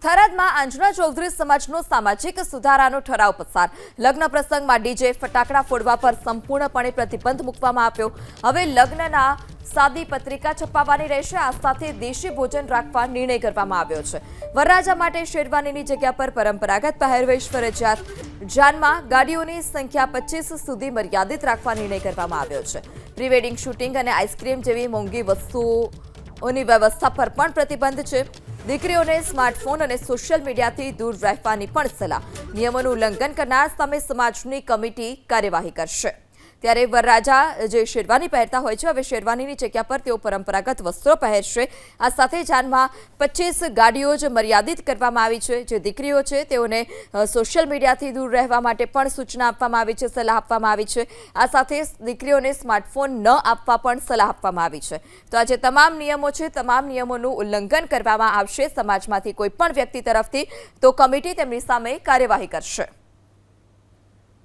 થરાદમાં અંજના ચૌધરી સમાજનો સામાજિક સુધારાનો ઠરાવ પસાર. લગ્ન પ્રસંગમાં ડીજે ફટાકડા ફોડવા પર સંપૂર્ણપણે પ્રતિબંધ મૂકવામાં આવ્યો. હવે લગ્નના સાદી પત્રિકા છપાવવાની રહેશે. આ સાથે દેશી ભોજન રાખવા નિર્ણય કરવામાં આવ્યો છે. વરરાજા માટે શેરવાનીની જગ્યા પર પરંપરાગત પહેરવેશ ફરજિયાત. જાનમાં ગાડીઓની સંખ્યા 25 સુધી મર્યાદિત રાખવા નિર્ણય કરવામાં આવ્યો છે. પ્રી વેડિંગ શૂટિંગ અને આઈસ્ક્રીમ જેવી મોંઘી વસ્તુઓની વ્યવસ્થા પર પણ પ્રતિબંધ છે. દીકરીઓને સ્માર્ટફોન અને સોશિયલ મીડિયાથી દૂર રહેવાની પણ સલાહ. નિયમોનું ઉલ્લંઘન કરનાર સામે સમાજની કમિટી કાર્યવાહી કરશે. ત્યારે વરરાજા જે શેરવાની પહેરતા હોય છે, હવે શેરવાનીની જગ્યા પર તેઓ પરંપરાગત વસ્ત્રો પહેરશે. આ સાથે જાનમાં 25 ગાડીઓ જ મર્યાદિત કરવામાં આવી છે. જે દીકરીઓ છે તેઓને સોશિયલ મીડિયાથી દૂર રહેવા માટે પણ સૂચના આપવામાં આવી છે, સલાહ આપવામાં આવી છે. આ સાથે દીકરીઓને સ્માર્ટફોન ન આપવા પણ સલાહ આપવામાં આવી છે. તો આજે તમામ નિયમો છે, તમામ નિયમોનું ઉલ્લંઘન કરવામાં આવશે સમાજમાંથી કોઈ પણ વ્યક્તિ તરફથી, તો કમિટી તેમની સામે કાર્યવાહી કરશે.